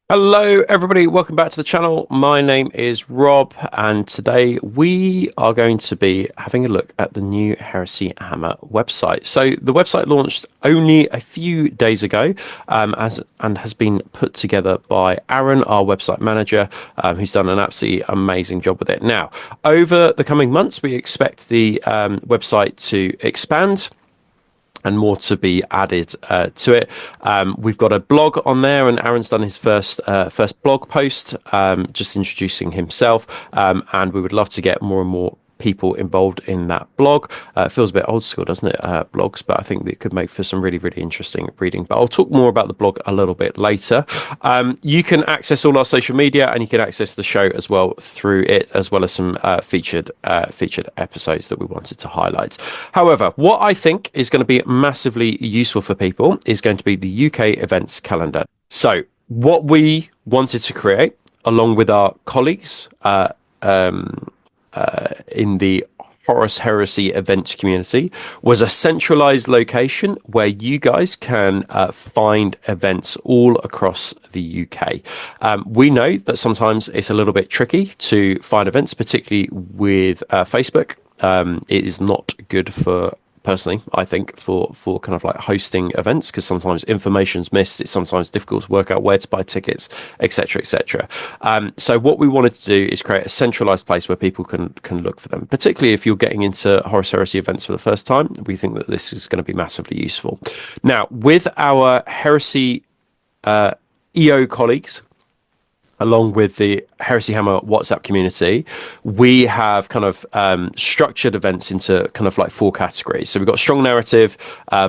Hello, everybody. Welcome back to the channel. My name is Rob, and today we are going to be having a look at the new Heresy Hammer website. So the website launched only a few days ago, and has been put together by Aaron, our website manager, who's done an absolutely amazing job with it. Now, over the coming months, we expect the website to expand and more to be added to it. We've got a blog on there, and Aaron's done his first blog post, just introducing himself. And we would love to get more and more people involved in that blog. It feels a bit old school, doesn't it? Blogs, but I think it could make for some really, really interesting reading. But I'll talk more about the blog a little bit later. You can access all our social media, and you can access the show as well through it, as well as some featured episodes that we wanted to highlight. However, what I think is going to be massively useful for people is going to be the UK events calendar. So what we wanted to create, along with our colleagues, in the Horus Heresy events community, was a centralized location where you guys can find events all across the UK. We know that sometimes it's a little bit tricky to find events, particularly with Facebook. It is not good for, personally, I think, for kind of like hosting events, because sometimes information's missed. It's sometimes difficult to work out where to buy tickets, etc., etc. So what we wanted to do is create a centralized place where people can look for them, particularly if you're getting into Horus Heresy events for the first time. We think that this is going to be massively useful. Now, with our Heresy EO colleagues, along with the Heresy Hammer WhatsApp community, we have kind of structured events into kind of like four categories. So we've got strong narrative,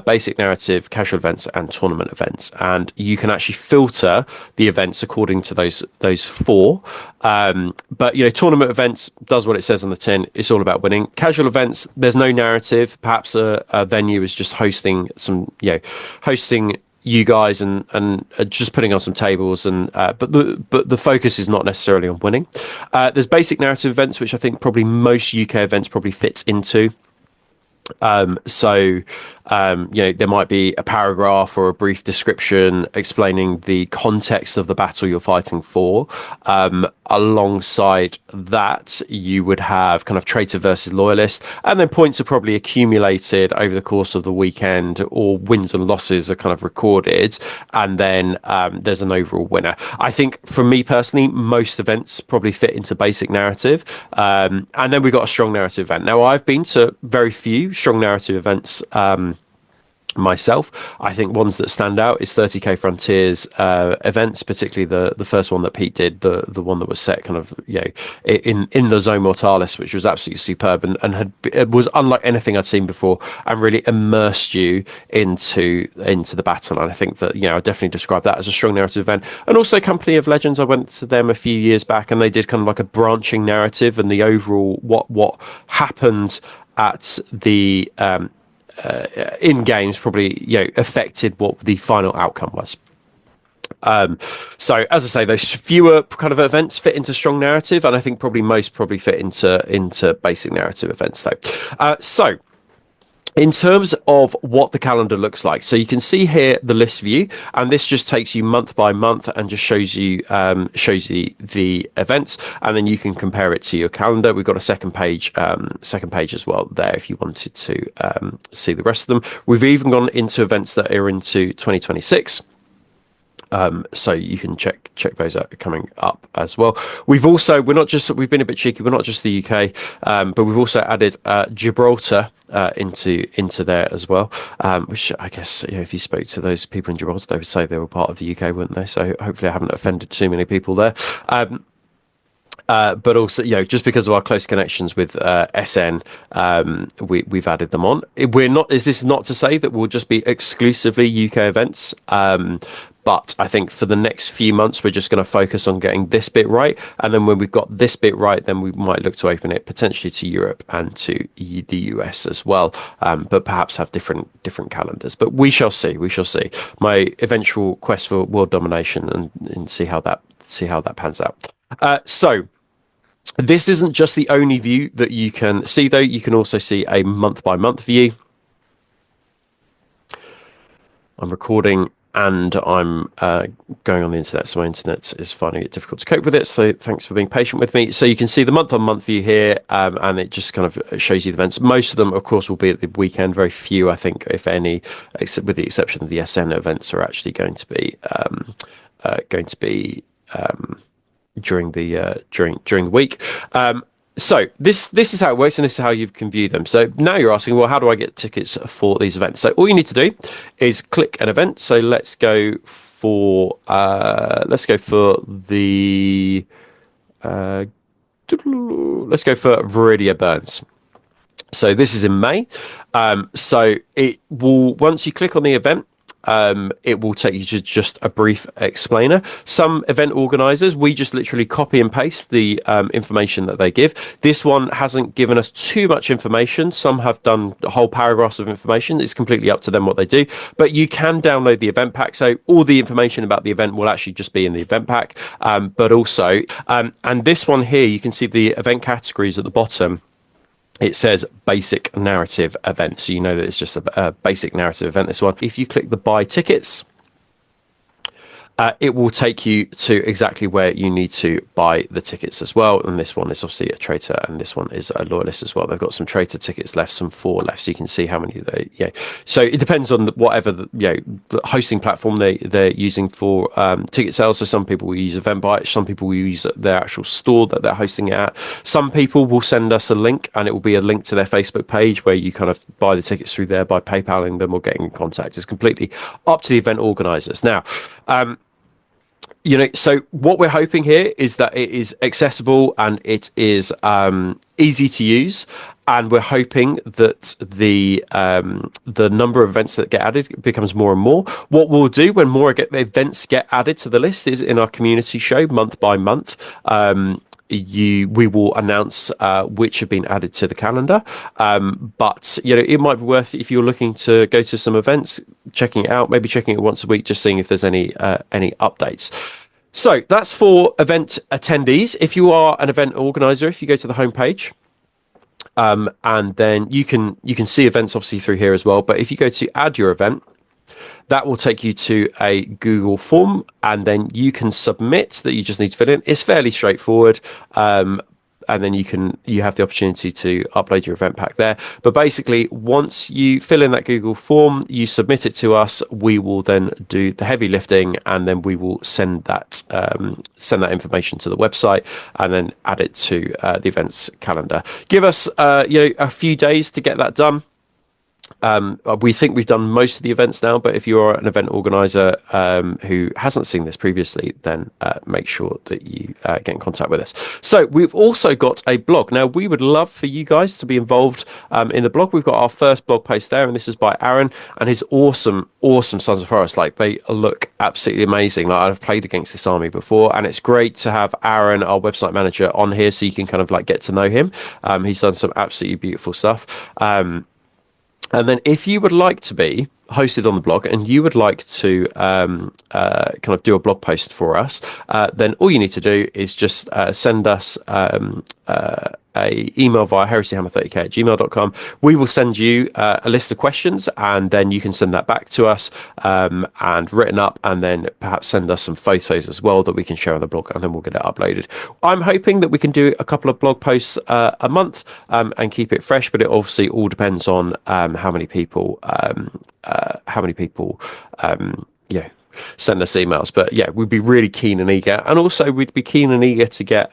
basic narrative, casual events, and tournament events. And you can actually filter the events according to those four. But tournament events does what it says on the tin. It's all about winning. Casual events, there's no narrative. Perhaps a venue is just hosting hosting you guys and just putting on some tables, and but the focus is not necessarily on winning. There's basic narrative events, which I think probably most UK events probably fits into. There might be a paragraph or a brief description explaining the context of the battle you're fighting for. Alongside that, you would have kind of traitor versus loyalist, and then points are probably accumulated over the course of the weekend, or wins and losses are kind of recorded, and then there's an overall winner. I think, for me personally, most events probably fit into basic narrative, and then we've got a strong narrative event. Now, I've been to very few strong narrative events myself. I think ones that stand out is 30k Frontiers events, particularly the first one that Pete did, the one that was set kind of in the Zone Mortalis, which was absolutely superb, and it was unlike anything I'd seen before, and really immersed you into the battle. And I think that I definitely describe that as a strong narrative event. And also Company of Legends, I went to them a few years back, and they did kind of like a branching narrative, and the overall what happened at the in games probably affected what the final outcome was. So as I say, those fewer kind of events fit into strong narrative, and I think probably most probably fit into basic narrative events though. So in terms of what the calendar looks like, so you can see here the list view, and this just takes you month by month and just shows you the events, and then you can compare it to your calendar. We've got a second page as well there if you wanted to see the rest of them. We've even gone into events that are into 2026. So you can check those out coming up as well. We've been a bit cheeky. We're not just the UK, but we've also added Gibraltar into there as well, which I guess if you spoke to those people in Gibraltar, they would say they were part of the UK, wouldn't they? So hopefully I haven't offended too many people there. But also, just because of our close connections with SN, we've added them on. This is not to say that we'll just be exclusively UK events, but I think for the next few months, we're just going to focus on getting this bit right. And then when we've got this bit right, then we might look to open it potentially to Europe and to the US as well, but perhaps have different calendars. But we shall see. We shall see. My eventual quest for world domination and see how that pans out. So this isn't just the only view that you can see, though. You can also see a month by month view. I'm recording and I'm going on the internet, so my internet is finding it difficult to cope with it. So thanks for being patient with me. So you can see the month-on-month view here, and it just kind of shows you the events. Most of them, of course, will be at the weekend. Very few, I think, if any, except with the exception of the SN events, are actually going to be during the week. So this is how it works, and this is how you can view them. So now you're asking, well, how do I get tickets for these events? So all you need to do is click an event. So let's go for the let's go for Viridia Burns. So this is in May. So it will, once you click on the event, it will take you to just a brief explainer. Some event organizers, we just literally copy and paste the information that they give. This one hasn't given us too much information. Some have done whole paragraphs of information. It's completely up to them what they do, but you can download the event pack. So all the information about the event will actually just be in the event pack. But also, and this one here, you can see the event categories at the bottom. It says basic narrative event. So you know that it's just a basic narrative event, this one. If you click the buy tickets, it will take you to exactly where you need to buy the tickets as well. And this one is obviously a traitor, and this one is a loyalist as well. They've got some traitor tickets left, some 4 left, so you can see how many they. Yeah. So it depends on whatever the hosting platform they're using for ticket sales. So some people will use Eventbrite, some people will use their actual store that they're hosting it at. Some people will send us a link, and it will be a link to their Facebook page where you kind of buy the tickets through there by PayPaling them or getting in contact. It's completely up to the event organizers. Now, so what we're hoping here is that it is accessible and it is easy to use, and we're hoping that the number of events that get added becomes more and more. What we'll do when more events get added to the list is in our community show month by month. We will announce which have been added to the calendar, but it might be worth, if you're looking to go to some events, checking it out, maybe checking it once a week, just seeing if there's any updates. So that's for event attendees. If you are an event organizer, if you go to the homepage, and then you can see events obviously through here as well, but if you go to add your event, that will take you to a Google form, and then you can submit that you just need to fill in. It's fairly straightforward. And then you have the opportunity to upload your event pack there. But basically, once you fill in that Google form, you submit it to us. We will then do the heavy lifting, and then we will send that information to the website, and then add it to the events calendar. Give us a few days to get that done. We think we've done most of the events now, but if you're an event organizer who hasn't seen this previously, then make sure that you get in contact with us. So we've also got a blog. Now, we would love for you guys to be involved in the blog. We've got our first blog post there, and this is by Aaron and his awesome Sons of Horus. Like, they look absolutely amazing. Like, I've played against this army before, and it's great to have Aaron, our website manager, on here so you can kind of like get to know him. He's done some absolutely beautiful stuff. And then if you would like to be hosted on the blog and you would like to kind of do a blog post for us, then all you need to do is just send us a email via heresyhammer30k@gmail.com. We will send you a list of questions, and then you can send that back to us and written up, and then perhaps send us some photos as well that we can share on the blog, and then we'll get it uploaded. I'm hoping that we can do a couple of blog posts a month and keep it fresh, but it obviously all depends on how many people send us emails. But yeah, we'd be really keen and eager, and also we'd be keen and eager to get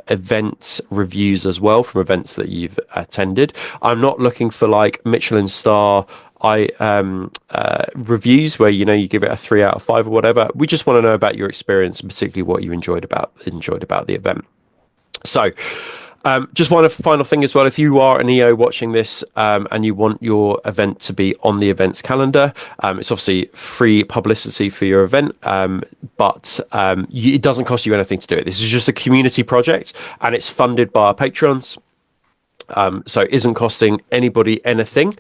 event reviews as well from events that you've attended. I'm not looking for like Michelin star reviews where you give it a 3 out of 5 or whatever. We just want to know about your experience, and particularly what you enjoyed about the event. So just one final thing as well. If you are an EO watching this and you want your event to be on the events calendar, it's obviously free publicity for your event, but it doesn't cost you anything to do it. This is just a community project, and it's funded by our patrons. So it isn't costing anybody anything.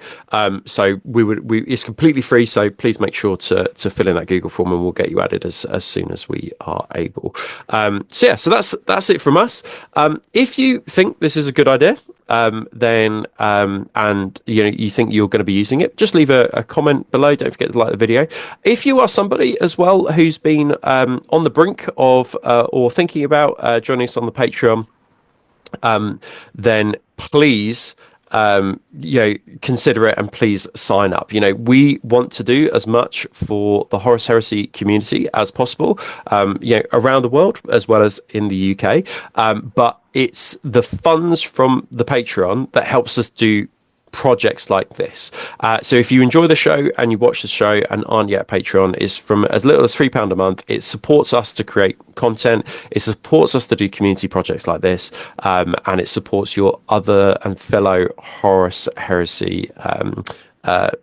So it's completely free. So please make sure to fill in that Google form, and we'll get you added as soon as we are able. So that's it from us. If you think this is a good idea, then and you think you're going to be using it, just leave a comment below. Don't forget to like the video. If you are somebody as well who's been on the brink of or thinking about joining us on the Patreon, then please consider it and please sign up. We want to do as much for the Horus Heresy community as possible, around the world as well as in the UK. But it's the funds from the Patreon that helps us do projects like this. So if you enjoy the show and you watch the show and aren't yet a Patreon, it's from as little as £3 a month. It supports us to create content. It supports us to do community projects like this, and it supports your other and fellow Horus Heresy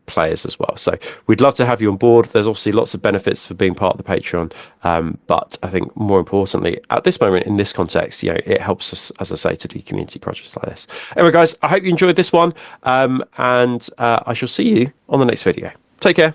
players as well. So we'd love to have you on board. There's obviously lots of benefits for being part of the Patreon, but I think more importantly at this moment in this context, it helps us, as I say, to do community projects like this. Anyway guys, I hope you enjoyed this one, and I shall see you on the next video. Take care.